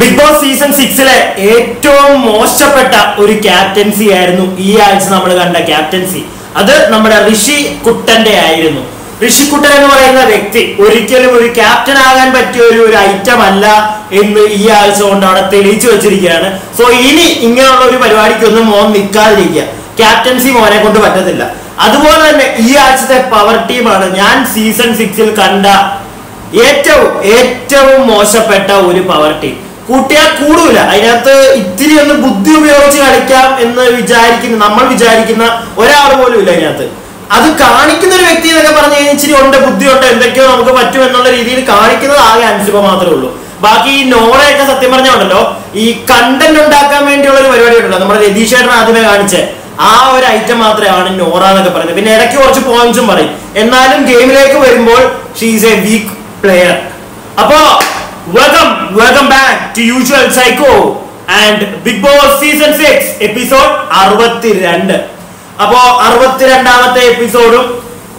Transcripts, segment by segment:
Big boss season 6-ലെ ഏറ്റവും മോശപ്പെട്ട ഒരു ക്യാപ്റ്റൻസി ആയിരുന്നു ഈ ആഴ്ച നമ്മൾ കണ്ട ക്യാപ്റ്റൻസി. അത് നമ്മുടെ ഋഷി കുട്ടന്റെ ആയിരുന്നു. ഋഷി കുട്ടൻ എന്ന് പറയുന്ന വ്യക്തി ഒരിക്കലും ഒരു ക്യാപ്റ്റൻ ആകാൻ പറ്റിയ ഒരു ഐറ്റം അല്ല എന്ന് ഈ ആഴ്ച കൊണ്ട് അവിടെ തെളിയിച്ചു വെച്ചിരിക്കുകയാണ്. സോ ഇനി ഇങ്ങനെയുള്ള ഒരു പരിപാടിക്കൊന്നും മോൻ നിൽക്കാതിരിക്കുക. ക്യാപ്റ്റൻസി മോനെ കൊണ്ട് പറ്റത്തില്ല. അതുപോലെ തന്നെ ഈ ആഴ്ചത്തെ പവർ ടീമാണ് ഞാൻ സീസൺ 6-ൽ കണ്ട ഏറ്റവും മോശപ്പെട്ട ഒരു പവർ ടീം. കൂട്ടിയാൽ കൂടൂല. അതിനകത്ത് ഇത്തിരി ഒന്ന് ബുദ്ധി ഉപയോഗിച്ച് കളിക്കാം എന്ന് നമ്മൾ വിചാരിക്കുന്ന ഒരാൾ പോലും ഇല്ല അതിനകത്ത്. അത് കാണിക്കുന്ന ഒരു വ്യക്തി എന്നൊക്കെ പറഞ്ഞു കഴിഞ്ഞാൽ ഇച്ചിരി ഉണ്ട്, ബുദ്ധിയുണ്ട്, എന്തൊക്കെയോ നമുക്ക് പറ്റും എന്നുള്ള രീതിയിൽ കാണിക്കുന്നത് ആകെ അൻസിബ മാത്രമേ ഉള്ളൂ. ബാക്കി ഈ നോറയൊക്കെ സത്യം പറഞ്ഞുണ്ടല്ലോ, ഈ കണ്ടന്റ് ഉണ്ടാക്കാൻ വേണ്ടിയുള്ള ഒരു പരിപാടി ഉണ്ടല്ലോ, നമ്മുടെ രതീഷേട്ടൻ ആദ്യമേ കാണിച്ച ആ ഒരു ഐറ്റം മാത്രമാണ് നോറ എന്നൊക്കെ പറയുന്നത്. പിന്നെ ഇടയ്ക്ക് കുറച്ച് പോയിന്റ്സും പറയും, എന്നാലും ഗെയിമിലേക്ക് വരുമ്പോൾ she is a weak player. അപ്പോ welcome back to Usual Psycho and Big Boss Season 6 episode 62. അപ്പോ 62ാമത്തെ എപ്പിസോഡും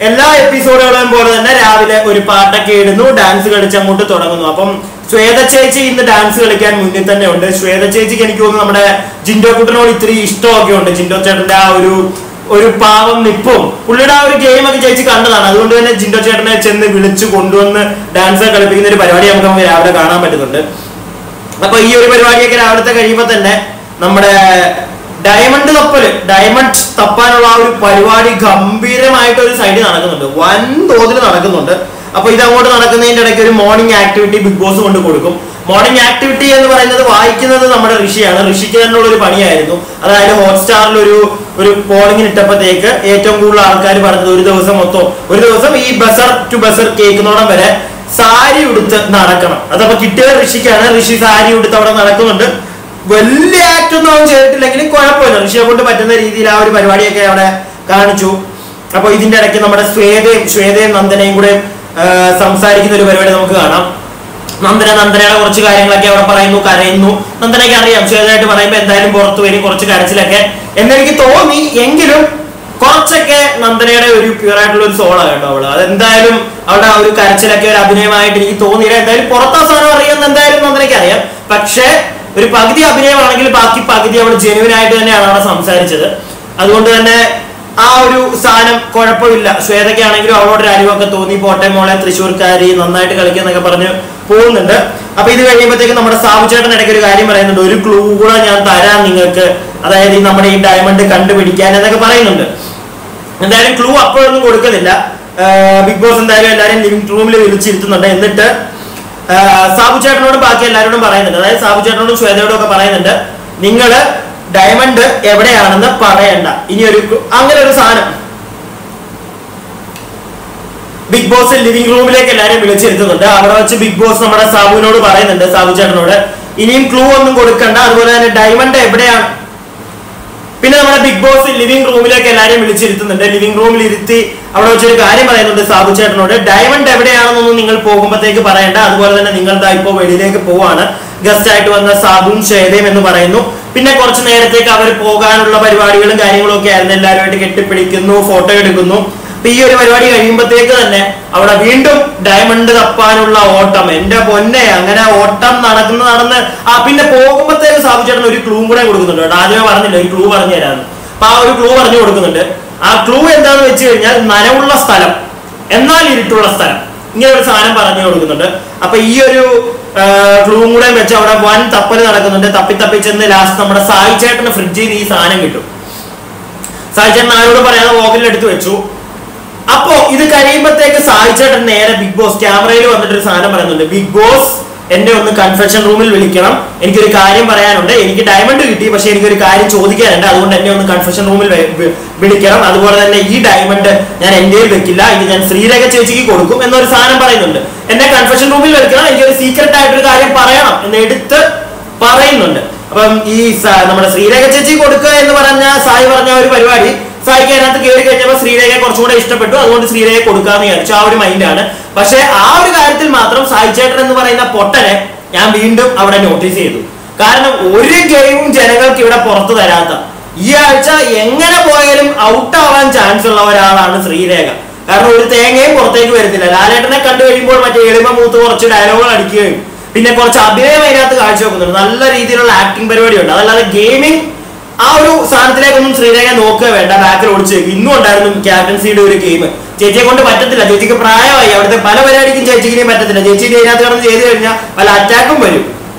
എല്ലാ എപ്പിസോഡുകളും പോലെ തന്നെ രാവിലെ ഒരു പാട്ടൊക്കെ ഇടുന്നു, ഡാൻസ് കളിച്ച് അങ്ങോട്ട് തുടങ്ങുന്നു. അപ്പം ശ്വേത ചേച്ചി ഇന്ന് ഡാൻസ് കളിക്കാൻ മുന്നിൽ തന്നെ ഉണ്ട്. ശ്വേത ചേച്ചിക്ക് എനിക്ക് തോന്നുന്നു നമ്മുടെ ജിൻഡോ കുട്ടനോട് ഇത്തിരി ഇഷ്ടമൊക്കെ ഉണ്ട്. ജിൻഡോ ചേട്ടന്റെ ആ ഒരു പാവം നിപ്പും പുള്ളിയുടെ ആ ഒരു ഗെയിം ഒക്കെ ചേച്ചി കണ്ടതാണ്. അതുകൊണ്ട് തന്നെ ജിൻഡോ ചേട്ടനെ ചെന്ന് വിളിച്ചു കൊണ്ടുവന്ന് ഡാൻസ് കളിപ്പിക്കുന്ന ഒരു പരിപാടി നമുക്ക് രാവിലെ കാണാൻ പറ്റുന്നുണ്ട്. അപ്പൊ ഈ ഒരു പരിപാടിയൊക്കെ രാവിലത്തെ കഴിയുമ്പോൾ തന്നെ നമ്മുടെ ഡയമണ്ട് തപ്പാനുള്ള ആ ഒരു പരിപാടി ഗംഭീരമായിട്ട് ഒരു സൈഡിൽ നടക്കുന്നുണ്ട്, വൻ തോതിൽ നടക്കുന്നുണ്ട്. അപ്പൊ ഇതങ്ങോട്ട് നടക്കുന്നതിന്റെ ഇടയ്ക്ക് ഒരു മോർണിംഗ് ആക്ടിവിറ്റി ബിഗ് ബോസ് കൊണ്ട് കൊടുക്കും. മോർണിംഗ് ആക്ടിവിറ്റി എന്ന് പറയുന്നത് വായിക്കുന്നത് നമ്മുടെ ഋഷിയാണ്. ഋഷിക്ക് തന്നെയുള്ള ഒരു പണിയായിരുന്നു. അതായത് ഹോട്ട്സ്റ്റാറിൽ ഒരു പോളിംഗിന് ഇട്ടപ്പോഴത്തേക്ക് ഏറ്റവും കൂടുതൽ ആൾക്കാർ പറഞ്ഞത് ഒരു ദിവസം ഈ ബസർ ടു ബസർ കേൾക്കുന്നോടം വരെ സാരി ഉടുത്ത് നടക്കണം. അതപ്പോ കിട്ടിയ ഋഷിക്കാണ്. ഋഷി സാരി ഉടുത്ത് അവിടെ നടക്കുന്നുണ്ട്. വലിയ ആക്ട് ഒന്നും അവൻ ചെയ്തിട്ടില്ലെങ്കിലും കുഴപ്പമില്ല, ഋഷിയെ കൊണ്ട് പറ്റുന്ന രീതിയിൽ ആ ഒരു പരിപാടിയൊക്കെ അവിടെ കാണിച്ചു. അപ്പൊ ഇതിന്റെ ഇടയ്ക്ക് നമ്മുടെ ശ്വേതയും നന്ദനയും കൂടെ സംസാരിക്കുന്ന ഒരു പരിപാടി നമുക്ക് കാണാം. നന്ദനയുടെ കുറച്ച് കാര്യങ്ങളൊക്കെ അവിടെ പറയുന്നു, കരയുന്നു. നന്ദനയ്ക്ക് അറിയാം ശ്വേതയായിട്ട് പറയുമ്പോൾ എന്തായാലും പുറത്തു വരും കുറച്ച് കരച്ചിലൊക്കെ എന്നെനിക്ക് തോന്നി. എങ്കിലും കുറച്ചൊക്കെ നന്ദനയുടെ ഒരു പ്യൂർ ആയിട്ടുള്ള ഒരു സോളാണ് കേട്ടോ അവള്. അതെന്തായാലും അവിടെ ആ ഒരു കരച്ചിലൊക്കെ ഒരു അഭിനയമായിട്ട് എനിക്ക് തോന്നിയില്ല. എന്തായാലും പുറത്താ സാധനം അറിയാമെന്ന് എന്തായാലും നന്ദനയ്ക്ക് അറിയാം. പക്ഷെ ഒരു പകുതി അഭിനയമാണെങ്കിൽ ബാക്കി പകുതി അവൾ ജെനുവിനായിട്ട് തന്നെയാണ് അവിടെ സംസാരിച്ചത്. അതുകൊണ്ട് തന്നെ ആ ഒരു സാധനം കുഴപ്പമില്ല. ശ്വേതയ്ക്കാണെങ്കിലും അവളോട് അരിവൊക്കെ തോന്നി, പോട്ടെ മോളെ തൃശ്ശൂർക്കാരി നന്നായിട്ട് കളിക്കുന്നൊക്കെ പറഞ്ഞ് പോകുന്നുണ്ട്. അപ്പൊ ഇത് കഴിയുമ്പോഴത്തേക്ക് നമ്മുടെ സാബു ചേട്ടൻ ഇടയ്ക്ക് ഒരു കാര്യം പറയുന്നുണ്ട്, ഒരു ക്ലൂ കൂടെ ഞാൻ തരാം നിങ്ങൾക്ക്, അതായത് നമ്മുടെ ഈ ഡയമണ്ട് കണ്ടുപിടിക്കാൻ എന്നൊക്കെ പറയുന്നുണ്ട്. എന്തായാലും ക്ലൂ അപ്പോഴൊന്നും കൊടുക്കുന്നില്ല. ബിഗ് ബോസ് എന്തായാലും എല്ലാവരും ലിവിംഗ് റൂമിൽ വിളിച്ചിരുത്തുന്നുണ്ട്. എന്നിട്ട് സാബു ചേട്ടനോടും ബാക്കി എല്ലാവരോടും പറയുന്നുണ്ട്, അതായത് സാബു ചേട്ടനോടും ശ്വേതയോടും ഒക്കെ പറയുന്നുണ്ട്, നിങ്ങള് ഡയമണ്ട് എവിടെയാണെന്ന് പറയണ്ട. ഇനി അങ്ങനെ ഒരു സാധനം ബിഗ് ബോസ് ലിവിംഗ് റൂമിലേക്ക് എല്ലാവരും വിളിച്ചിരുത്തുന്നുണ്ട്. അവിടെ വെച്ച് ബിഗ് ബോസ് നമ്മുടെ സാബുവിനോട് പറയുന്നുണ്ട്, സാബു ചേട്ടനോട് ഇനിയും ക്ലൂ ഒന്നും കൊടുക്കണ്ട. അതുപോലെ തന്നെ ഡയമണ്ട് എവിടെയാണ്. പിന്നെ നമ്മുടെ ബിഗ് ബോസ് ലിവിംഗ് റൂമിലേക്ക് എല്ലാവരും വിളിച്ചിരുത്തുന്നുണ്ട്. ലിവിംഗ് റൂമിൽ ഇരുത്തി അവിടെ വെച്ചൊരു കാര്യം പറയുന്നുണ്ട് സാബു ചേട്ടനോട്, ഡയമണ്ട് എവിടെയാണെന്നൊന്നും നിങ്ങൾ പോകുമ്പോഴത്തേക്ക് പറയണ്ട. അതുപോലെ തന്നെ നിങ്ങളുടെ ഇപ്പോ വെളിയിലേക്ക് പോവാണ്, ഗസ്റ്റ് ആയിട്ട് വന്ന സാബുവും ശ്വേതയും എന്ന് പറയുന്നു. പിന്നെ കുറച്ച് നേരത്തേക്ക് അവർ പോകാനുള്ള പരിപാടികളും കാര്യങ്ങളും ഒക്കെ ആയിരുന്നു. എല്ലാവരുമായിട്ട് കെട്ടിപ്പിടിക്കുന്നു, ഫോട്ടോ എടുക്കുന്നു. അപ്പൊ ഈ ഒരു പരിപാടി കഴിയുമ്പോഴത്തേക്ക് തന്നെ അവിടെ വീണ്ടും ഡയമണ്ട് തപ്പാനുള്ള ഓട്ടം. എന്റെ പൊന്നെ, അങ്ങനെ ഓട്ടം നടന്ന് പിന്നെ പോകുമ്പോഴത്തേക്ക് സാബു ചേട്ടൻ ഒരു ക്ലൂ കൂടെ കൊടുക്കുന്നുണ്ട്. ആദ്യമേ പറഞ്ഞില്ല ഒരു ക്ലൂ പറഞ്ഞു തരാമെന്ന്. അപ്പൊ ആ ഒരു ക്ലൂ പറഞ്ഞു കൊടുക്കുന്നുണ്ട്. ആ ക്ലൂ എന്താന്ന് വെച്ച് കഴിഞ്ഞാൽ നനവുള്ള സ്ഥലം എന്നാൽ ഇരുട്ടുള്ള സ്ഥലം, ഇങ്ങനെ ഒരു സാധനം പറഞ്ഞു കൊടുക്കുന്നുണ്ട്. അപ്പൊ ഈ ഒരു ക്ലൂ കൂടെ വെച്ച് അവിടെ വൻ തപ്പല് നടക്കുന്നുണ്ട്. തപ്പി ചെന്ന് ലാസ്റ്റ് നമ്മുടെ സായി ചേട്ടന് ഫ്രിഡ്ജിൽ ഈ സാധനം കിട്ടും. സായി ചേട്ടൻ ആരോട് പറയാതെ വോക്കിൽ എടുത്ത് വെച്ചു. അപ്പോ ഇത് കഴിയുമ്പോഴത്തേക്ക് സായി ചേട്ടൻ നേരെ ബിഗ് ബോസ് ക്യാമറയിൽ വന്നിട്ട് ഒരു സാധനം പറയുന്നുണ്ട്, ബിഗ് ബോസ് എന്നെ ഒന്ന് കൺഫെഷൻ റൂമിൽ വിളിക്കണം, എനിക്കൊരു കാര്യം പറയാനുണ്ട്. എനിക്ക് ഡയമണ്ട് കിട്ടി, പക്ഷെ എനിക്കൊരു കാര്യം ചോദിക്കാനുണ്ട്, അതുകൊണ്ട് എന്നെ ഒന്ന് കൺഫെഷൻ റൂമിൽ വിളിക്കണം. അതുപോലെ തന്നെ ഈ ഡയമണ്ട് ഞാൻ എന്റെ വെക്കില്ല, ഇത് ഞാൻ ശ്രീരേഖ ചേച്ചിക്ക് കൊടുക്കും എന്നൊരു സാധനം പറയുന്നുണ്ട്. എന്നെ കൺഫെഷൻ റൂമിൽ വിളിക്കണം, എനിക്കൊരു സീക്രട്ട് ആയിട്ടൊരു കാര്യം പറയണം എന്ന് എടുത്ത് പറയുന്നുണ്ട്. അപ്പം ഈ നമ്മുടെ ശ്രീരേഖ ചേച്ചി കൊടുക്കുക എന്ന് സായി പറഞ്ഞ ഒരു പരിപാടി സായിക്ക് അതിനകത്ത് കയറി കഴിഞ്ഞപ്പോൾ ശ്രീരേഖയെ കുറച്ചുകൂടെ ഇഷ്ടപ്പെട്ടു, അതുകൊണ്ട് ശ്രീരേഖയെ കൊടുക്കാന്ന് വിചാരിച്ചു. ആ ഒരു മൈൻഡാണ്. പക്ഷെ ആ ഒരു കാര്യത്തിൽ മാത്രം സായി ചേട്ടൻ എന്ന് പറയുന്ന പൊട്ടനെ ഞാൻ വീണ്ടും അവിടെ നോട്ടീസ് ചെയ്തു. കാരണം ഒരു ഗെയിമും ജനങ്ങൾക്ക് ഇവിടെ പുറത്തു തരാത്ത, ഈ ആഴ്ച എങ്ങനെ പോയാലും ഔട്ട് ആവാൻ ചാൻസ് ഉള്ള ഒരാളാണ് ശ്രീരേഖ. കാരണം ഒരു തേങ്ങയും പുറത്തേക്ക് വരുന്നില്ല. ലാലേട്ടനെ കണ്ടു കഴിയുമ്പോൾ മറ്റേ എളിമ മൂത്ത് കുറച്ച് ഡയലോഗുകൾ അടിക്കുകയും പിന്നെ കുറച്ച് അഭിനയം അതിനകത്ത് കാഴ്ചവെക്കുന്നുണ്ട്, നല്ല രീതിയിലുള്ള ആക്ടിങ് പരിപാടിയുണ്ട്. അതല്ലാതെ ഗെയിമിംഗ് ആ ഒരു സാധനത്തിലേക്കൊന്നും ശ്രീരേഖ നോക്കുക വേണ്ട, ബാക്കിൽ ഓടിച്ചു വെക്കും. ഇന്നും ഉണ്ടായിരുന്നു ക്യാപ്റ്റൻസിയുടെ ഒരു ഗെയിം. ചേച്ചിയെ കൊണ്ട് പറ്റത്തില്ല, ചേച്ചിക്ക് പ്രായമായി, അവിടുത്തെ പല പരിപാടിക്കും ചേച്ചിക്ക് പറ്റത്തില്ല. ചേച്ചി ഇതിനകത്ത് കിടന്ന് ചെയ്ത് കഴിഞ്ഞാൽ പല അറ്റാക്കും വരും.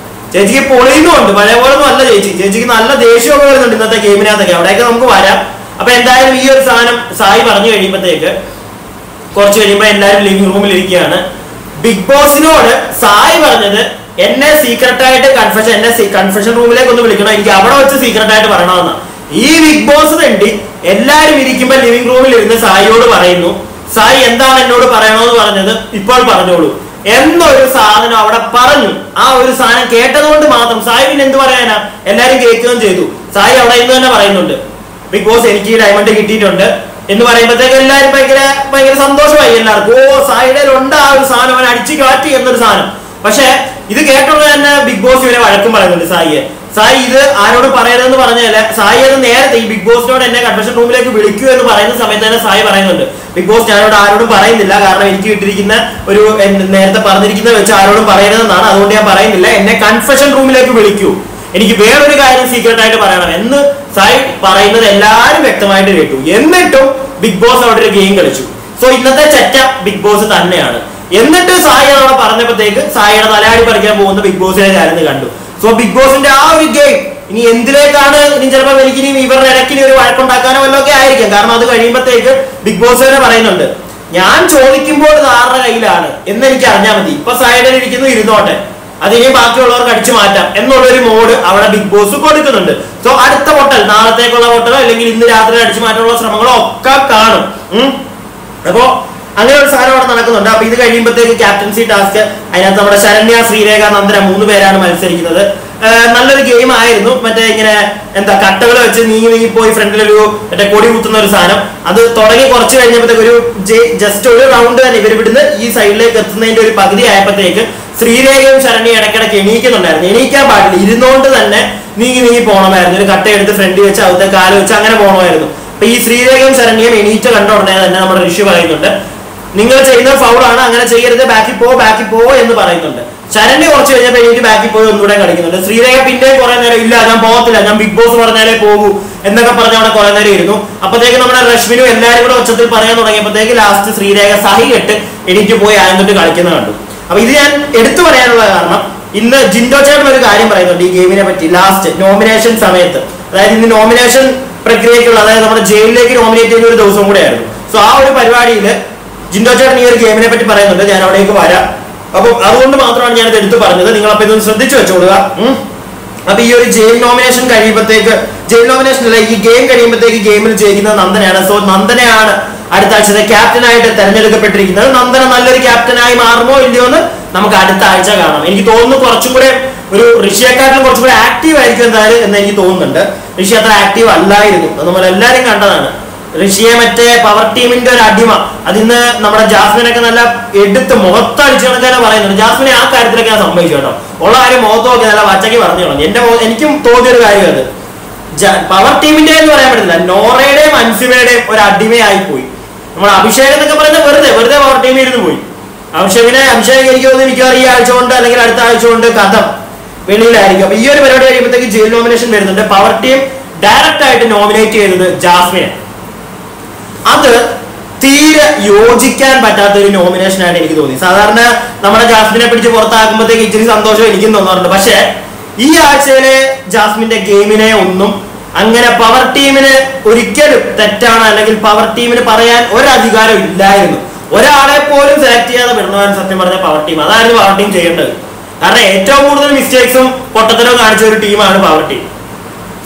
ചേച്ചിക്ക് പൊളിയുന്നുണ്ട്, പഴയ പോലെ ഒന്നും അല്ല ചേച്ചിക്ക് നല്ല ദേഷ്യമൊക്കെ വരുന്നുണ്ട് ഇന്നത്തെ ഗെയിമിനകത്തൊക്കെ. അവിടെയൊക്കെ നമുക്ക് വരാം. അപ്പൊ എന്തായാലും ഈ ഒരു സാധനം സായി പറഞ്ഞു കഴിയുമ്പോഴത്തേക്ക് കുറച്ച് കഴിയുമ്പോൾ എല്ലാവരും ലിവിംഗ് റൂമിൽ ഇരിക്കുകയാണ്. ബിഗ് ബോസിനോട് സായി പറഞ്ഞത് എന്നെ സീക്രട്ടായിട്ട് കൺഫെഷൻ റൂമിലേക്ക് ഒന്ന് വിളിക്കണം, എനിക്ക് അവിടെ വെച്ച് സീക്രട്ടായിട്ട് പറയണമെന്നാ. ഈ ബിഗ് ബോസ് വേണ്ടി എല്ലാരും ഇരിക്കുമ്പോ ലിവിംഗ് റൂമിൽ ഇരുന്ന് സായിയോട് പറയുന്നു, സായി എന്താണ് എന്നോട് പറയണമെന്ന് പറഞ്ഞത് ഇപ്പോൾ പറഞ്ഞോളൂ എന്നൊരു സാധനം അവിടെ പറഞ്ഞു. ആ ഒരു സാധനം കേട്ടതുകൊണ്ട് മാത്രം സായി പിന്നെ എന്ത് പറയാനാ, എല്ലാരും കേൾക്കുകയും ചെയ്തു. സായി അവിടെ ഇന്ന് തന്നെ പറയുന്നുണ്ട്, ബിഗ് ബോസ് എനിക്ക് ഡയമണ്ട് കിട്ടിയിട്ടുണ്ട് എന്ന് പറയുമ്പോഴത്തേക്ക് എല്ലാവരും ഭയങ്കര സന്തോഷമായി എല്ലാവർക്കും. ഓ, സായിയുടെ ഉണ്ട് ആ ഒരു സാധനം, അവൻ അടിച്ചു കാറ്റി എന്നൊരു സാധനം. പക്ഷെ ഇത് കേട്ടോണ്ട് തന്നെ ബിഗ് ബോസ് ഇവരെ വഴക്കും പറയുന്നുണ്ട് സായിയെ. സായി ഇത് ആരോട് പറയരുതെന്ന് പറഞ്ഞാല് സായി അത് നേരത്തെ ഈ ബിഗ് ബോസിനോട് എന്നെ കൺവെൻഷൻ റൂമിലേക്ക് വിളിക്കൂ എന്ന് പറയുന്ന സമയത്ത് തന്നെ സായി പറയുന്നുണ്ട്, ബിഗ് ബോസ് ഞാനോട് ആരോടും പറയുന്നില്ല, കാരണം എനിക്ക് കിട്ടിയിരിക്കുന്ന ഒരു നേരത്തെ പറഞ്ഞിരിക്കുന്നത് വെച്ച് ആരോടും പറയരുതെന്നാണ്, അതുകൊണ്ട് ഞാൻ പറയുന്നില്ല, എന്നെ കൺഫെഷൻ റൂമിലേക്ക് വിളിക്കൂ, എനിക്ക് വേറൊരു കാര്യം സീക്രട്ട് ആയിട്ട് പറയണം എന്ന് സായി പറയുന്നത് എല്ലാവരും വ്യക്തമായിട്ട് കേട്ടു. എന്നിട്ടും ബിഗ് ബോസ് അവിടെ ഒരു ഗെയിം കളിച്ചു. സോ ഇന്നത്തെ ചെറ്റ ബിഗ് ബോസ് തന്നെയാണ്. എന്നിട്ട് സായി അവിടെ പറഞ്ഞപ്പോഴത്തേക്ക് സായിയുടെ തലയാടി പറിക്കാൻ പോകുന്ന ബിഗ് ബോസിനെ ഞാനെന്ന് കണ്ടു. സോ ബിഗ് ബോസിന്റെ ആ ഒരു ഗെയിം ഇനി എന്തിലേക്കാണ്, ഇനി ചിലപ്പോൾ എനിക്കിനി ഇവരുടെ ഇടയ്ക്കിനി ഒരു വഴക്കുണ്ടാക്കാനോ വല്ലതൊക്കെ ആയിരിക്കും. കാരണം അത് കഴിയുമ്പോഴത്തേക്ക് ബിഗ് ബോസ് തന്നെ പറയുന്നുണ്ട്, ഞാൻ ചോദിക്കുമ്പോൾ ആരുടെ കയ്യിലാണ് എന്ന് എനിക്ക് അറിഞ്ഞാൽ മതി, ഇപ്പൊ സായിയുടെ ഇരിക്കുന്നു ഇരുന്നോട്ടെ, അതിനെ ബാക്കിയുള്ളവർക്ക് അടിച്ചു മാറ്റാം എന്നുള്ളൊരു മോഡ് അവിടെ ബിഗ് ബോസ് കൊടുക്കുന്നുണ്ട്. സോ അടുത്ത പൊട്ടൽ, നാളത്തേക്കുള്ള പൊട്ടലോ അല്ലെങ്കിൽ ഇന്ന് രാത്രി അടിച്ചു മാറ്റാനുള്ള ശ്രമങ്ങളോ ഒക്കെ കാണും. അപ്പോ അങ്ങനെ ഒരു സാധനം അവിടെ നടക്കുന്നുണ്ട്. അപ്പൊ ഇത് കഴിയുമ്പോഴത്തേക്ക് ക്യാപ്റ്റൻസി ടാസ്ക്, അതിനകത്ത് നമ്മുടെ ശരണ്യ, ശ്രീരേഖ, നന്ദന 3 പേരാണ് മത്സരിക്കുന്നത്. നല്ലൊരു ഗെയിം ആയിരുന്നു. മറ്റേ ഇങ്ങനെ കട്ടകൾ വെച്ച് നീങ്ങി പോയി ഫ്രണ്ടിലൊരു മറ്റേ കൊടി കുത്തുന്ന ഒരു സാധനം. അത് തുടങ്ങി കുറച്ച് കഴിഞ്ഞപ്പോഴത്തേക്ക് ഒരു ജസ്റ്റ് ഒരു റൗണ്ട് തന്നെ ഇവർ ഇവിടുന്ന് ഈ സൈഡിലേക്ക് എത്തുന്നതിന്റെ ഒരു പകുതി ആയപ്പോഴത്തേക്ക് ശ്രീരേഖയും ശരണ്യ ഇടയ്ക്കിടയ്ക്ക് എണീക്കുന്നുണ്ടായിരുന്നു. എണീക്കാൻ പാടില്ല, ഇരുന്നോണ്ട് തന്നെ നീങ്ങി പോകണമായിരുന്നു. ഒരു കട്ടയെടുത്ത് ഫ്രണ്ട് വെച്ച് അവിടുത്തെ കാല് വെച്ച് അങ്ങനെ പോകണമായിരുന്നു. അപ്പൊ ഈ ശ്രീരേഖയും ശരണ്യയും എണീറ്റ കണ്ട ഉടനെ തന്നെ നമ്മുടെ ഋഷി പറയുന്നുണ്ട്, നിങ്ങൾ ചെയ്യുന്ന ഫൗളാണ്, അങ്ങനെ ചെയ്യരുത്, ബാക്കി പോ എന്ന് പറയുന്നുണ്ട്. ശരണ്യ കുറച്ച് കഴിഞ്ഞപ്പോൾ എനിക്ക് ബാക്കിൽ പോയി ഒന്നുകൂടെ കളിക്കുന്നുണ്ട്. ശ്രീരേഖ പിന്നെ കുറെ നേരം ഇല്ല ഞാൻ പോകത്തില്ല, ഞാൻ ബിഗ് ബോസ് പറഞ്ഞാലേ പോകൂ എന്നൊക്കെ പറഞ്ഞ് അവിടെ കുറെ നേരം ഇരുന്നു. അപ്പോഴത്തേക്ക് നമ്മുടെ റഷ്മിനും എല്ലാവരും കൂടെ ഉച്ചത്തിൽ പറയാൻ തുടങ്ങിയപ്പോഴത്തേക്ക് ലാസ്റ്റ് ശ്രീരേഖ സഹി കെട്ട് എനിക്ക് പോയി ആയതൊട്ട് കളിക്കുന്ന കണ്ടു. അപ്പൊ ഇത് ഞാൻ എടുത്തു പറയാനുള്ള കാരണം, ഇന്ന് ജിൻഡോ ചേട്ടൻ ഒരു കാര്യം പറയുന്നുണ്ട് ഈ ഗെയിമിനെ പറ്റി. ലാസ്റ്റ് നോമിനേഷൻ സമയത്ത്, അതായത് ഇന്ന് നോമിനേഷൻ പ്രക്രിയക്കുള്ള, അതായത് നമ്മുടെ ജയിലിലേക്ക് നോമിനേറ്റ് ചെയ്യുന്ന ഒരു ദിവസം കൂടെ ആയിരുന്നു. സോ ആ ഒരു പരിപാടിയിൽ ജിൻഡോ ചേട്ടൻ ഈ ഒരു ഗെയിമിനെ പറ്റി പറയുന്നുണ്ട്. ഞാൻ അവിടേക്ക് വരാം. അപ്പൊ അതുകൊണ്ട് മാത്രമാണ് ഞാനത് എടുത്തു പറഞ്ഞത്. നിങ്ങളപ്പോ ഇതൊന്ന് ശ്രദ്ധിച്ചു വെച്ചോടുക. അപ്പൊ ഈ ഒരു ജയിൽ നോമിനേഷൻ കഴിയുമ്പോഴത്തേക്ക്, ജയിൽ നോമിനേഷൻ അല്ല, ഈ ഗെയിം കഴിയുമ്പോഴത്തേക്ക് ഗെയിമിൽ ജയിക്കുന്നത് നന്ദനയാണ്. സോ നന്ദനയാണ് അടുത്ത ആഴ്ചത്തെ ക്യാപ്റ്റനായിട്ട് തെരഞ്ഞെടുക്കപ്പെട്ടിരിക്കുന്നത്. നന്ദന നല്ലൊരു ക്യാപ്റ്റനായി മാറുമോ ഇല്ലയോ എന്ന് നമുക്ക് അടുത്ത ആഴ്ച കാണാം. എനിക്ക് തോന്നുന്നു കുറച്ചും കൂടെ ഒരു ഋഷിയെക്കാട്ടിലും കുറച്ചും കൂടെ ആക്റ്റീവ് ആയിരിക്കും എന്തായാലും എന്ന് എനിക്ക് തോന്നുന്നുണ്ട്. ഋഷി അത്ര ആക്റ്റീവ് അല്ലായിരുന്നു, അത് നമ്മൾ എല്ലാവരും കണ്ടതാണ്. ഋഷിയെ മറ്റേ പവർ ടീമിന്റെ ഒരു അടിമ, അതിന്ന് നമ്മുടെ ജാസ്മിനൊക്കെ നല്ല എടുത്ത് മുഖത്തടിച്ചു കണക്കാനെ പറയുന്നുണ്ട്. ജാസ്മിനെ ആ കാര്യത്തിലൊക്കെ ഞാൻ സമ്മതിച്ചു കേട്ടോ. ഉള്ള കാര്യം മുഖത്തൊക്കെ നല്ല വച്ചയ്ക്ക് പറഞ്ഞു കളഞ്ഞു. എനിക്കും തോന്നിയൊരു കാര്യം അത്, പവർ ടീമിന്റെ എന്ന് പറയാൻ പറ്റില്ല, നോറയുടെയും അൻസിബയുടെയും ഒരു അടിമയായി പോയി. നമ്മൾ അഭിഷേക് എന്നൊക്കെ പറയുന്നത് വെറുതെ പവർ ടീമിൽ ഇരുന്ന് പോയി. അഭിഷേക് എനിക്ക് തോന്നുന്നു മിക്കവാറും ഈ ആഴ്ച കൊണ്ട് അല്ലെങ്കിൽ അടുത്ത ആഴ്ച കൊണ്ട് കഥ വെളിയിലായിരിക്കും. അപ്പൊ ഈ ഒരു പരിപാടി കഴിയുമ്പോഴത്തേക്ക് ജയിൽ നോമിനേഷൻ വരുന്നുണ്ട്. പവർ ടീം ഡയറക്റ്റ് ആയിട്ട് നോമിനേറ്റ് ചെയ്തത് ജാസ്മിനെ. അത് തീരെ യോജിക്കാൻ പറ്റാത്ത ഒരു നോമിനേഷൻ ആയിട്ട് എനിക്ക് തോന്നി. സാധാരണ നമ്മുടെ ജാസ്മിനെ പിടിച്ച് പുറത്താക്കുമ്പോഴത്തേക്ക് ഇച്ചിരി സന്തോഷം എനിക്കും തോന്നാറുണ്ട്. പക്ഷെ ഈ ആഴ്ചയിലെ ജാസ്മിന്റെ ഗെയിമിനെ ഒന്നും അങ്ങനെ പവർ ടീമിന് ഒരിക്കലും തെറ്റാണ് അല്ലെങ്കിൽ പവർ ടീമിന് പറയാൻ ഒരധികാരം ഇല്ലായിരുന്നു. ഒരാളെ പോലും സെലക്ട് ചെയ്യാതെ വിടണമെന്ന് സത്യം പറഞ്ഞ പവർ ടീം, അതായിരുന്നു പവർ ടീം ചെയ്യേണ്ടത്. കാരണം ഏറ്റവും കൂടുതൽ മിസ്റ്റേക്സും പൊട്ടത്തരവും കാണിച്ച ഒരു ടീമാണ് പവർ ടീം.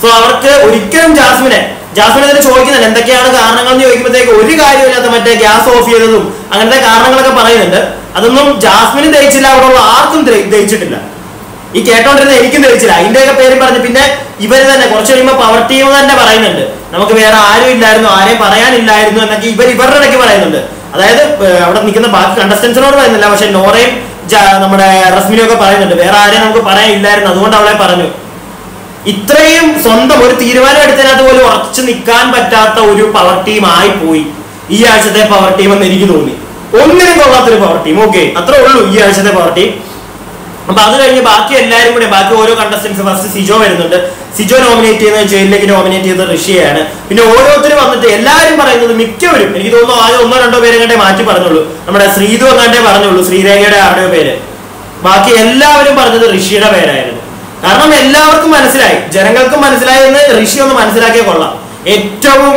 സോ അവർക്ക് ഒരിക്കലും ജാസ്മിനെ ഇതിന് ചോദിക്കുന്നില്ല എന്തൊക്കെയാണ് കാരണങ്ങൾ എന്ന് ചോദിക്കുമ്പോഴത്തേക്ക് ഒരു കാര്യമില്ലാത്ത മറ്റേ ഗ്യാസ് ഓഫ് ചെയ്തതും അങ്ങനത്തെ കാരണങ്ങളൊക്കെ പറയുന്നുണ്ട്. അതൊന്നും ജാസ്മിന് ദഹിച്ചില്ല, അവിടെ ഉള്ള ആർക്കും ദഹിച്ചിട്ടില്ല. ഈ കേട്ടോണ്ടിരുന്ന എനിക്കും ദഹിച്ചില്ല. അതിന്റെയൊക്കെ പേരും പറഞ്ഞു. പിന്നെ ഇവര് തന്നെ കുറച്ച് കഴിയുമ്പോൾ പവർ ടീം തന്നെ പറയുന്നുണ്ട് നമുക്ക് വേറെ ആരും ഇല്ലായിരുന്നു, ആരെയും പറയാനില്ലായിരുന്നു എന്നൊക്കെ ഇവരുടെ ഇടയ്ക്ക് പറയുന്നുണ്ട്. അതായത് അവിടെ നിൽക്കുന്ന ബാക്കി കണ്ടസ്റ്റൻസിനോട് പറയുന്നില്ല, പക്ഷെ നോറയും നമ്മുടെ റസ്മിനും ഒക്കെ പറയുന്നുണ്ട് വേറെ ആരെയും നമുക്ക് പറയാനില്ലായിരുന്നു, അതുകൊണ്ട് അവളെ പറഞ്ഞു. ഇത്രയും സ്വന്തം ഒരു തീരുമാനം എടുത്തതിനകത്ത് പോലും ഉറച്ചു നിൽക്കാൻ പറ്റാത്ത ഒരു പവർ ടീം ആയി പോയി ഈ ആഴ്ചത്തെ പവർ ടീം എന്ന് എനിക്ക് തോന്നി. ഒന്നിനും കൊള്ളാത്തൊരു പവർ ടീം. ഓക്കെ, അത്രേ ഉള്ളൂ ഈ ആഴ്ചത്തെ പവർ ടീം. അപ്പൊ അത് കഴിഞ്ഞ് ബാക്കി എല്ലാവരും കൂടെ ബാക്കി ഓരോ കണ്ടസ്റ്റൻസ് ഫസ്റ്റ് സിജോ വരുന്നുണ്ട്. സിജോ നോമിനേറ്റ് ചെയ്യുന്നത് ജയിലിലേക്ക് നോമിനേറ്റ് ചെയ്തത് ഋഷിയാണ്. പിന്നെ ഓരോരുത്തരും വന്നിട്ട് എല്ലാവരും പറയുന്നത് മിക്കവരും എനിക്ക് തോന്നുന്നു ആദ്യം 1-2 പേരെ കണ്ടേ മാറ്റി പറഞ്ഞുള്ളൂ. നമ്മുടെ ശ്രീതു എങ്ങാണ്ടേ പറഞ്ഞുള്ളൂ, ശ്രീരേഖയുടെ ആരുടെയോ പേര്. ബാക്കി എല്ലാവരും പറഞ്ഞത് ഋഷിയുടെ പേരായിരുന്നു. കാരണം എല്ലാവർക്കും മനസ്സിലായി, ജനങ്ങൾക്കും മനസ്സിലായി എന്ന് ഋഷി ഒന്ന് മനസ്സിലാക്കിയ കൊള്ളാം. ഏറ്റവും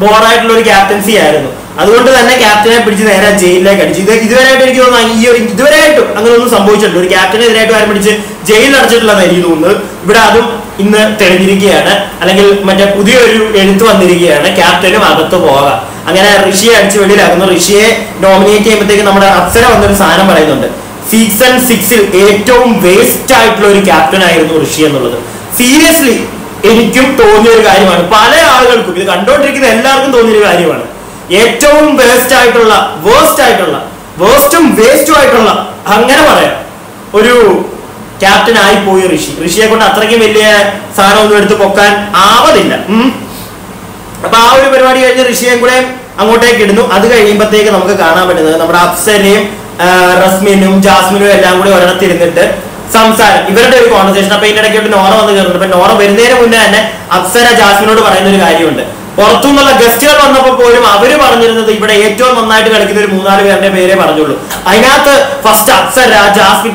ബോറായിട്ടുള്ള ഒരു ക്യാപ്റ്റൻസി ആയിരുന്നു. അതുകൊണ്ട് തന്നെ ക്യാപ്റ്റനെ പിടിച്ച് നേരെ ജയിലിലേക്ക് അടിച്ചു. ഇതുവരെയായിട്ട് എനിക്ക് തോന്നുന്നു ഇതുവരെയായിട്ടും അങ്ങനെ ഒന്നും സംഭവിച്ചിട്ടുണ്ട്. ഒരു ക്യാപ്റ്റനെതിരായിട്ട് ആരും പിടിച്ച് ജയിലിൽ അടച്ചിട്ടുള്ളതാണ് എനിക്ക് തോന്നുന്നത്. ഇവിടെ അതും ഇന്ന് തെളിഞ്ഞിരിക്കുകയാണ്, അല്ലെങ്കിൽ മറ്റേ പുതിയൊരു എഴുത്ത് വന്നിരിക്കുകയാണ്, ക്യാപ്റ്റനും അകത്ത് പോകാം. അങ്ങനെ ഋഷിയെ അടിച്ച് വെളിയിലാക്കുന്നു. ഋഷിയെ നോമിനേറ്റ് ചെയ്യുമ്പോഴത്തേക്ക് നമ്മുടെ അപ്സര വന്നൊരു സാധനം പറയുന്നുണ്ട്, സീസൺ 6 ഏറ്റവും വേസ്റ്റ് ആയിട്ടുള്ള ഒരു ക്യാപ്റ്റൻ ആയിരുന്നു ഋഷി എന്നുള്ളത്. സീരിയസ്ലി എനിക്കും തോന്നിയ ഒരു കാര്യമാണ്, പല ആളുകൾക്കും ഇത് കണ്ടോണ്ടിരിക്കുന്ന എല്ലാവർക്കും തോന്നിയൊരു കാര്യമാണ്. ഏറ്റവും വേസ്റ്റും വേസ്റ്റും ആയിട്ടുള്ള അങ്ങനെ പറയാം ഒരു ക്യാപ്റ്റൻ ആയി പോയി ഋഷി. ഋഷിയെ കൊണ്ട് അത്രയ്ക്കും വലിയ സാധനം ഒന്നും എടുത്ത് പൊക്കാൻ ആവതില്ല. അപ്പൊ ആ ഒരു പരിപാടി കഴിഞ്ഞ് ഋഷിയെയും കൂടെ അങ്ങോട്ടേക്ക് ഇടുന്നു. അത് കഴിയുമ്പോഴത്തേക്ക് നമുക്ക് കാണാൻ പറ്റുന്നത് നമ്മുടെ അപ്സരയും റസ്മിനും ജാസ്മിനും എല്ലാം കൂടി ഒരിടത്തിരുന്നിട്ട് സംസാരം, ഇവരുടെ ഒരു കോൺവെർസേഷൻ. അപ്പൊ ഇതിന്റെ ഇടയ്ക്ക് നോറ വന്ന് കയറുന്നുണ്ട്. അപ്പൊ നോറ വരുന്നതിന് മുന്നേ തന്നെ അപ്സര ജാസ്മിനോട് പറയുന്ന ഒരു കാര്യമുണ്ട്, പുറത്തുനിന്നുള്ള ഗസ്റ്റുകൾ വന്നപ്പോൾ പോലും അവര് പറഞ്ഞിരുന്നത് ഇവിടെ ഏറ്റവും നന്നായിട്ട് കളിക്കുന്ന ഒരു 3-4 പേരുടെ പേരെ പറഞ്ഞുള്ളൂ. അതിനകത്ത് first Apsara, Jasmine,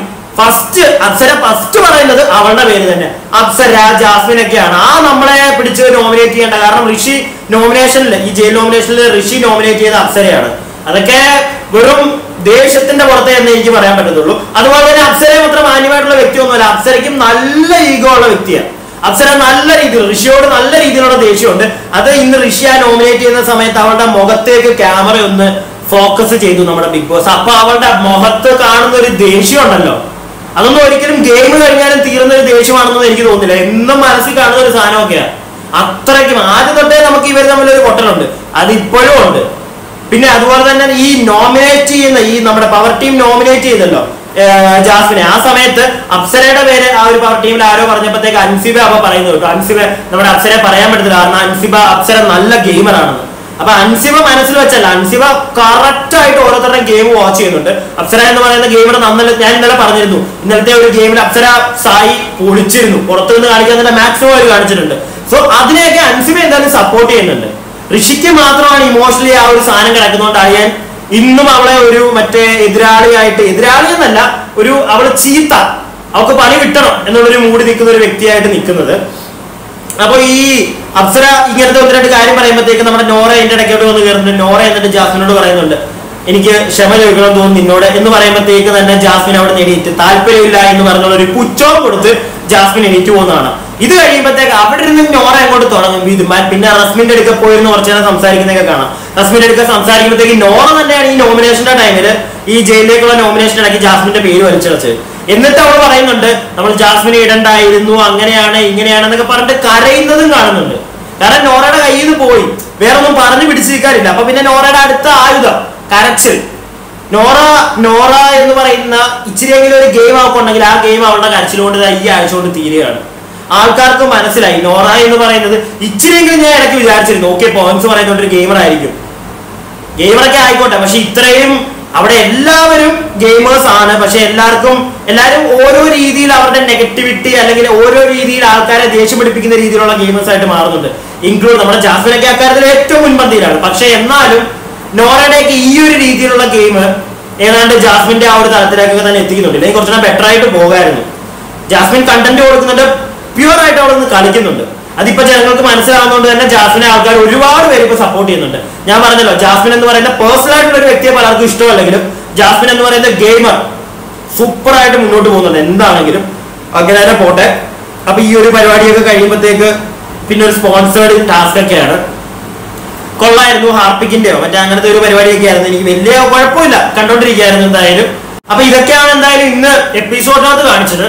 Apsara first പറയുന്നത് അവളുടെ പേര് തന്നെ, അപ്സര ജാസ്മിൻ ഒക്കെയാണ്. ആ നമ്മളെ പിടിച്ച് നോമിനേറ്റ് ചെയ്യേണ്ട, കാരണം ഋഷി നോമിനേഷനിൽ, ഈ ജയിൽ നോമിനേഷനിൽ ഋഷി നോമിനേറ്റ് ചെയ്ത അപ്സരയാണ്. അതൊക്കെ വെറും ദേഷ്യത്തിന്റെ പുറത്തെ എന്ന് എനിക്ക് പറയാൻ പറ്റത്തുള്ളൂ. അതുപോലെ തന്നെ അപ്സരയെ മാത്രം മാന്യമായിട്ടുള്ള വ്യക്തിയൊന്നുമല്ല, അപ്സരയ്ക്കും നല്ല ഈഗോ ഉള്ള വ്യക്തിയാണ്. അപ്സര നല്ല രീതിയിൽ ഋഷിയോട് നല്ല രീതിയിലുള്ള ദേഷ്യമുണ്ട്. അത് ഇന്ന് ഋഷിയെ നോമിനേറ്റ് ചെയ്യുന്ന സമയത്ത് അവളുടെ മുഖത്തേക്ക് ക്യാമറ ഒന്ന് ഫോക്കസ് ചെയ്തു നമ്മുടെ ബിഗ് ബോസ്. അപ്പൊ അവളുടെ മുഖത്ത് കാണുന്ന ഒരു ദേഷ്യം ഉണ്ടല്ലോ, അതൊന്നും ഒരിക്കലും ഗെയിം കഴിഞ്ഞാലും തീർന്ന ഒരു ദേഷ്യമാണെന്നൊന്നും എനിക്ക് തോന്നുന്നില്ല. എന്നും മനസ്സിൽ കാണുന്ന ഒരു സാധനമൊക്കെയാണ്. അത്രയ്ക്കും ആദ്യം തൊട്ടേ നമുക്ക് ഇവർ തമ്മിലൊരു പൊട്ടലുണ്ട്, അത് ഇപ്പോഴും ഉണ്ട്. പിന്നെ അതുപോലെ തന്നെ ഈ നോമിനേറ്റ് ചെയ്യുന്ന ഈ നമ്മുടെ പവർ ടീം നോമിനേറ്റ് ചെയ്തല്ലോ ജാസ്മിനെ, ആ സമയത്ത് അപ്സരയുടെ പേര് ആ ഒരു പവർ ടീമിൽ ആരോ പറഞ്ഞപ്പോഴത്തേക്ക് അൻസിബ അപ്പൊ പറയുന്നു കേട്ടോ. അൻസിബ നമ്മുടെ അപ്സരയെ പറയാൻ പറ്റത്തില്ല, കാരണം അപ്സര നല്ല ഗെയിമറാണെന്ന്. അപ്പൊ അൻസിബ മനസ്സിൽ വെച്ചല്ല, അൻസിബ കറക്റ്റ് ആയിട്ട് ഓരോരുത്തരുടെ ഗെയിം വാച്ച് ചെയ്യുന്നുണ്ട്. അപ്സര എന്ന് പറയുന്ന ഗെയിമർ ഞാൻ ഇന്നലെ പറഞ്ഞിരുന്നു, ഇന്നലത്തെ ഒരു ഗെയിമിൽ അപ്സര സായി പൊളിച്ചിരുന്നു, പുറത്തുനിന്ന് കാണിക്കാൻ തന്നെ മാക്സിമം അവർ കാണിച്ചിട്ടുണ്ട്. സോ അതിനെയൊക്കെ അൻസിബ എന്തായാലും സപ്പോർട്ട് ചെയ്യുന്നുണ്ട്. ഋഷിക്ക് മാത്രമാണ് ഇമോഷണലി ആ ഒരു സാധനം കിടക്കുന്നതുകൊണ്ട് അറിയാൻ ഇന്നും അവളെ ഒരു മറ്റേ എതിരാളി എന്നല്ല, ഒരു അവള് ചീത്ത, അവൾക്ക് പണി കിട്ടണം എന്നുള്ളൊരു മൂടി നിൽക്കുന്ന ഒരു വ്യക്തിയായിട്ട് നിൽക്കുന്നത്. അപ്പൊ ഈ അപ്സര ഇങ്ങനത്തെ 1-2 കാര്യം പറയുമ്പോഴത്തേക്ക് നമ്മുടെ നോറ എന്റെ ഇടയ്ക്കോട്ട് വന്ന് കയറുന്നുണ്ട്. നോറ എന്നിട്ട് ജാസ്മിനോട് പറയുന്നുണ്ട്, എനിക്ക് ക്ഷമ ചോദിക്കണം തോന്നുന്നു നിന്നോട് എന്ന് പറയുമ്പോഴത്തേക്ക് തന്നെ ജാസ്മിൻ അവിടെ എണീറ്റ് താല്പര്യമില്ല എന്ന് പറഞ്ഞുള്ള ഒരു പുച്ഛവും കൊടുത്ത് ജാസ്മിൻ എണീറ്റ് പോകുന്നതാണ്. ഇത് കഴിയുമ്പോഴത്തേക്ക് അവിടെ ഇരുന്ന് നോറ അങ്ങോട്ട് തുടങ്ങും. പിന്നെ റസ്മിന്റെ അടുക്ക പോയിരുന്ന് കുറച്ചു നേരം സംസാരിക്കുന്നതൊക്കെ കാണാം. റസ്മിന്റെ അടുക്ക സംസാരിക്കുമ്പോഴത്തേക്ക് നോറ തന്നെയാണ് ഈ നോമിനേഷന്റെ ടൈമിൽ ഈ ജയിലിലേക്കുള്ള നോമിനേഷൻ ഇടയ്ക്ക് ജാസ്മിന്റെ പേര് വലിച്ചടച്ചത്. എന്നിട്ട് അവൾ പറയുന്നുണ്ട് നമ്മൾ ജാസ്മിനെ ഇടണ്ടായിരുന്നു, അങ്ങനെയാണ് ഇങ്ങനെയാണ് എന്നൊക്കെ പറഞ്ഞിട്ട് കരയുന്നതും കാണുന്നുണ്ട്. കാരണം നോറയുടെ കയ്യിൽ നിന്ന് പോയി, വേറെ ഒന്നും പറഞ്ഞു പിടിച്ചിരിക്കാനില്ല. അപ്പൊ പിന്നെ നോറയുടെ അടുത്ത ആയുധം കരച്ചിൽ. നോറ എന്ന് പറയുന്ന ഇച്ചിരിയെങ്കിലും ഒരു ഗെയിം അവക്കുണ്ടെങ്കിൽ ആ ഗെയിം അവളുടെ കരച്ചിൽ കൊണ്ട് ഈ ആഴ്ച കൊണ്ട് തീരുകയാണ്. ആൾക്കാർക്ക് മനസ്സിലായി നോറ എന്ന് പറയുന്നത് ഇച്ചിരിയെങ്കിലും. ഞാൻ ഇടയ്ക്ക് വിചാരിച്ചിരുന്നു ഓക്കെ പോയിന്റ്സ് പറയുന്ന ഒരു ഗെയിമർ ആയിരിക്കും, ഗെയിമറൊക്കെ ആയിക്കോട്ടെ, പക്ഷെ ഇത്രയും അവിടെ എല്ലാവരും ഗെയിമേഴ്സ് ആണ്. പക്ഷെ എല്ലാവരും ഓരോ രീതിയിൽ അവരുടെ നെഗറ്റിവിറ്റി അല്ലെങ്കിൽ ഓരോ രീതിയിൽ ആൾക്കാരെ ദേഷ്യം പിടിപ്പിക്കുന്ന രീതിയിലുള്ള ഗെയിമേഴ്സ് ആയിട്ട് മാറുന്നുണ്ട്. ഇൻക്ലൂഡ് നമ്മുടെ ജാസ്മിനൊക്കെ അക്കാര്യത്തിൽ ഏറ്റവും മുൻപന്തിയിലാണ്. പക്ഷെ എന്നാലും നോറയുടെയൊക്കെ ഈ ഒരു രീതിയിലുള്ള ഗെയിം ഏതാണ്ട് ജാസ്മിന്റെ ആ ഒരു തലത്തിലേക്കൊക്കെ തന്നെ എത്തിക്കുന്നുണ്ട്. അല്ലെങ്കിൽ കുറച്ചുകൂടെ ബെറ്റർ ആയിട്ട് പോകായിരുന്നു. ജാസ്മിൻ കണ്ടന്റ് കൊടുക്കുന്നുണ്ട്, പ്യുവർ ആയിട്ട് അവിടെ നിന്ന് കളിക്കുന്നുണ്ട്. അതിപ്പോ ജനങ്ങൾക്ക് മനസ്സിലാവുന്നതുകൊണ്ട് തന്നെ ജാസ്മിനെ ആൾക്കാർ ഒരുപാട് പേര് ഇപ്പൊ സപ്പോർട്ട് ചെയ്യുന്നുണ്ട്. ഞാൻ പറഞ്ഞല്ലോ, ജാസ്മിൻ എന്ന് പറയുന്ന പേഴ്സണൽ ആയിട്ടുള്ള ഒരു വ്യക്തിയെ പലർക്കും ഇഷ്ടമല്ലെങ്കിലും ജാസ്മിൻ എന്ന് പറയുന്ന ഗെയിമർ സൂപ്പർ ആയിട്ട് മുന്നോട്ട് പോകുന്നുണ്ട്. എന്താണെങ്കിലും അങ്ങനെ തന്നെ പോട്ടെ. അപ്പൊ ഈ ഒരു പരിപാടിയൊക്കെ കഴിയുമ്പോഴത്തേക്ക് പിന്നെ ഒരു സ്പോൺസേർഡ് ടാസ്ക് ഒക്കെയാണ്. കൊള്ളായിരുന്നു, ഹാർപ്പിക്കിന്റെയോ മറ്റേ അങ്ങനത്തെ ഒരു പരിപാടിയൊക്കെ ആയിരുന്നു. എനിക്ക് വലിയ കുഴപ്പമില്ല, കണ്ടോണ്ടിരിക്കുകയായിരുന്നു എന്തായാലും. അപ്പൊ ഇതൊക്കെയാണ് എന്തായാലും ഇന്ന് എപ്പിസോഡിനകത്ത് കാണിച്ചത്.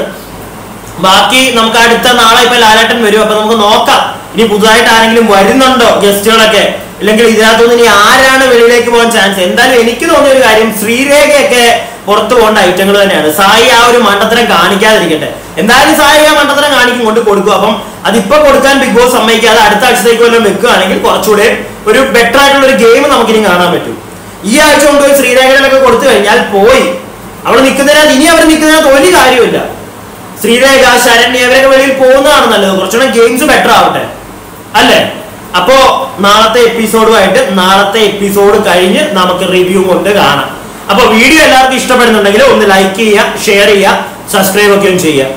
ബാക്കി നമുക്ക് അടുത്ത നാളെ ഇപ്പൊ ലാലേട്ടൻ വരും, അപ്പൊ നമുക്ക് നോക്കാം ഇനി പുതുതായിട്ട് ആരെങ്കിലും വരുന്നുണ്ടോ ഗസ്റ്റുകളൊക്കെ, ഇല്ലെങ്കിൽ ഇതിനകത്തുനിന്ന് ഇനി ആരാണ് വെളിയിലേക്ക് പോകാൻ ചാൻസ്. എന്തായാലും എനിക്ക് തോന്നിയ ഒരു കാര്യം, ശ്രീരേഖയൊക്കെ പുറത്തു പോകേണ്ട ഐറ്റങ്ങൾ തന്നെയാണ്. സായി ആ ഒരു മണ്ടത്തരം കാണിക്കാതിരിക്കട്ടെ. എന്തായാലും സായി ആ മണ്ടത്തരം കൊണ്ട് കൊടുക്കും. അപ്പം അതിപ്പോ കൊടുക്കാൻ ബിഗ് ബോസ് സമ്മതിക്കാതെ അടുത്ത ആഴ്ചത്തേക്ക് വല്ലതും വെക്കുകയാണെങ്കിൽ കുറച്ചുകൂടെ ഒരു ബെറ്റർ ആയിട്ടുള്ള ഒരു ഗെയിം നമുക്കിനി കാണാൻ പറ്റും. ഈ ആഴ്ച കൊണ്ടുപോയി ശ്രീരേഖയിലൊക്കെ കൊടുത്തു കഴിഞ്ഞാൽ പോയി അവിടെ നിൽക്കുന്നതിനകത്ത് ഇനി അവർ നിൽക്കുന്നതിനകത്ത് ഒരു കാര്യമില്ല. ശ്രീരേഖ, ശരണ്യ ഇവരൊക്കെ വെളിയിൽ പോകുന്നതാണ് നല്ലത്. കുറച്ചുകൂടെ ഗെയിംസ് ബെറ്റർ ആവട്ടെ അല്ലേ? അപ്പോ നാളത്തെ എപ്പിസോഡ് കഴിഞ്ഞ് നമുക്ക് റിവ്യൂ കൊണ്ട് കാണാം. അപ്പൊ വീഡിയോ എല്ലാവർക്കും ഇഷ്ടപ്പെടുന്നുണ്ടെങ്കിൽ ഒന്ന് ലൈക്ക് ചെയ്യുക, ഷെയർ ചെയ്യുക, സബ്സ്ക്രൈബ് ഒക്കെ ചെയ്യുക.